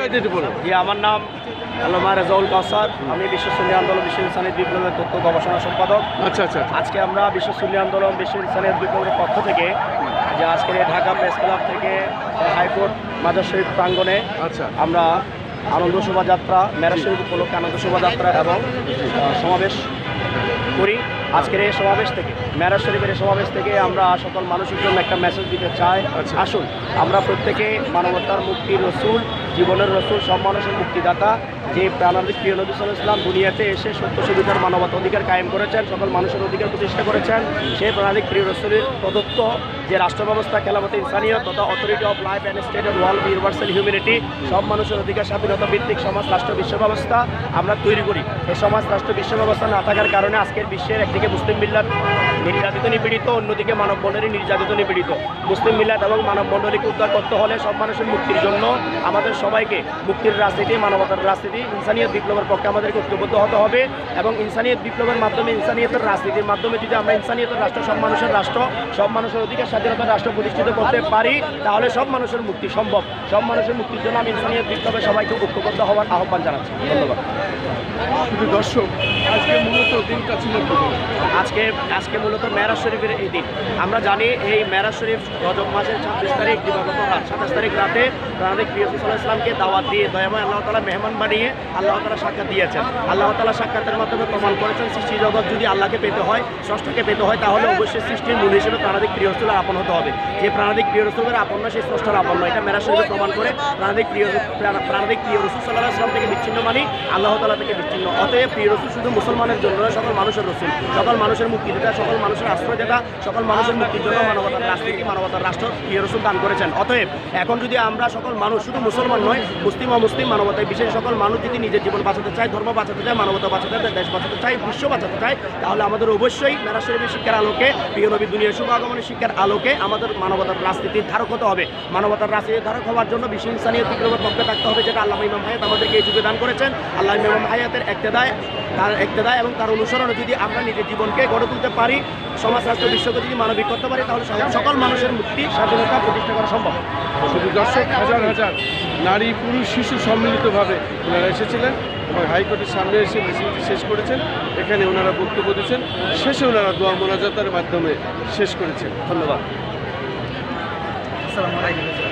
পরিচয়টা একটু বলুন। জি, আমার নাম আল্লামা রেজাউল কাউসার। আমি বিশ্ব সুন্নি আন্দোলন বিশ্ব ইনসানিয়ত বিপ্লবের তথ্য গবেষণা সম্পাদক। আচ্ছা আচ্ছা। আজকে আমরা বিশ্ব সুন্নি আন্দোলন বিশ্ব ইনসানিয়ত বিপ্লবের পক্ষ থেকে যে আজকের এই ঢাকা প্রেস ক্লাব থেকে হাইকোর্ট মাজার শরীফ প্রাঙ্গণে আচ্ছা। আমরা আনন্দ শোভাযাত্রা, মেরাজ শরীফ উপলক্ষে আনন্দ শোভাযাত্রা এবং সমাবেশ করি। আজকের এই সমাবেশ থেকে, মেরাজ শরীফের এই সমাবেশ থেকে আমরা সকল মানুষের জন্য একটা মেসেজ দিতে চাই। আসুন আমরা প্রত্যেকে মানবতার মুক্তির রসুল, জীবনের রসুল, সব মানুষের মুক্তিদাতা, যে প্রাণাধিক প্রিয় নবী সাল্লাল্লাহু আলাইহি ওয়াসাল্লাম দুনিয়াতে এসে সত্য সুবিধার মানবতা অধিকার কায়েম করেছেন, সকল মানুষের অধিকার প্রতিষ্ঠা করেছেন। সেই প্রাণাধিক প্রিয় রসুলের প্রদত্ত যে রাষ্ট্র ব্যবস্থা, খেলাফতে ইনসানিয়ত তথা authority of life and state and world universal humanity, সব মানুষের অধিকার স্বাধীনতা ভিত্তিক সমাজ রাষ্ট্র বিশ্ব ব্যবস্থা আমরা তৈরি করি। এই সমাজ রাষ্ট্র বিশ্ব ব্যবস্থা না থাকার কারণে আজকের বিশ্বের একদিকে মুসলিম মিল্লাত নির্যাতিত নিপীড়িত, অন্যদিকে মানব মণ্ডলী নির্যাতিত নিপীড়িত। মুসলিম মিল্লাত এবং মানব মণ্ডলীকে উদ্ধার করতে হলে সব মানুষের মুক্তির জন্য আমাদের সবাইকে মুক্তির রাজনীতি, মানবতার রাজনীতি, ইনসানিয়ত বিপ্লবের পক্ষে আমাদেরকে ঐক্যবদ্ধ হতে হবে। এবং ইনসানিয়ত বিপ্লবের মাধ্যমে, ইনসানিয়তের রাজনীতির মাধ্যমে যদি আমরা ইনসানিয়তের রাষ্ট্র, সব মানুষের রাষ্ট্র, সব মানুষের অধিকার স্বাধীনতার রাষ্ট্র প্রতিষ্ঠিত করতে পারি, তাহলে সব মানুষের মুক্তি সম্ভব। সব মানুষের মুক্তির জন্য আমি ইনসানিয়ত বিপ্লবে সবাইকে ঐক্যবদ্ধ হওয়ার আহ্বান জানাচ্ছি। ধন্যবাদ। শুধু দর্শক, আজকে মূলত দিনটা ছিল আজকে মূলত মেরাজ শরীফের এই দিন। আমরা জানি এই মেরাজ শরীফ রজব মাসের 26 তারিখ দিবাগত রাত, 27 তারিখ রাতে প্রাণাধিক প্রিয় রাসূল সাল্লাল্লাহু আলাইহি ওয়াসাল্লামকে দাওয়াত দিয়ে দয়াময় আল্লাহ তাআলা মেহমান বানিয়ে আল্লাহ তাআলা সাক্ষাৎ দিয়েছেন। আল্লাহ তাআলা সাক্ষাতের মাধ্যমে প্রমাণ করেছেন সৃষ্টি জগৎ যদি আল্লাহকে পেতে হয়, স্রষ্টাকে পেতে হয়, তাহলে অবশ্যই সৃষ্টির মূল হিসেবে প্রাণাধিক প্রিয় রাসূলের আপন হতে হবে। যে প্রাণাধিক প্রিয় রাসূলের আপন নয়, সেই স্রষ্টার আপন নয়। এটা মেরাজ শরীফে প্রমাণ করে প্রাণাধিক প্রিয় রাসূল সাল্লাল্লাহু আলাইহি ওয়াসাল্লাম থেকে বিচ্ছিন্ন মানি আল্লাহ তাআলা থেকে বিচ্ছিন্ন। অতএব প্রিয় রাসূল শুধু মুসলমানের জন্য নয়, সকল মানুষের রাসূল, সকল মানুষের মুক্তিদাতা, সকল মানুষের আশ্রয়দাতা, সকল মানুষের মুক্তির জন্য মানবতার রাজনীতি, মানবতার রাষ্ট্র প্রিয় রাসূল দান করেছেন। অতএব এখন যদি আমরা সকল মানুষ, শুধু মুসলমান নয়, মুসলিম অমুসলিম মানবতায় বিশেষ সকল মানুষ যদি নিজের জীবন বাঁচাতে চায়, ধর্ম বাঁচাতে চায়, মানবতা বাঁচাতে চায়, দেশ বাঁচাতে চায়, বিশ্ব বাঁচাতে চায়, তাহলে আমাদের অবশ্যই মেরাজ শরীফের শিক্ষার আলোকে, প্রিয় নবী দুনিয়ার শুভ আগমনের শিক্ষার আলোকে আমাদের মানবতার রাজনীতির ধারক হতে হবে। মানবতার রাজনীতির ধারক হওয়ার জন্য বিশ্ব ইনসানিয়ত বিপ্লবের পক্ষে থাকতে হবে, যেটা আল্লামা ইমাম হায়াত আমাদেরকে এই যুগে দান করেছেন। আল্লামা ইমাম হায়াতের ইক্তেদায় এবং তার অনুসরণে যদি আমরা নিজের জীবনকে গড়ে তুলতে পারি, সমাজ রাষ্ট্র বিশ্বকে যদি মানবিক করতে পারি, তাহলে সকল মানুষের মুক্তি, স্বাধীনতা প্রতিষ্ঠা করা সম্ভব। শুধু দর্শক, হাজার হাজার নারী, পুরুষ, শিশু সম্মিলিতভাবে ওনারা এসেছিলেন এবং হাইকোর্টের সামনে এসে মিছিলটি শেষ করেছেন। এখানে ওনারা বক্তব্য দিচ্ছেন, শেষে ওনারা দোয়া মোনাজাতের মাধ্যমে শেষ করেছেন। ধন্যবাদ। আসসালামু আলাইকুম।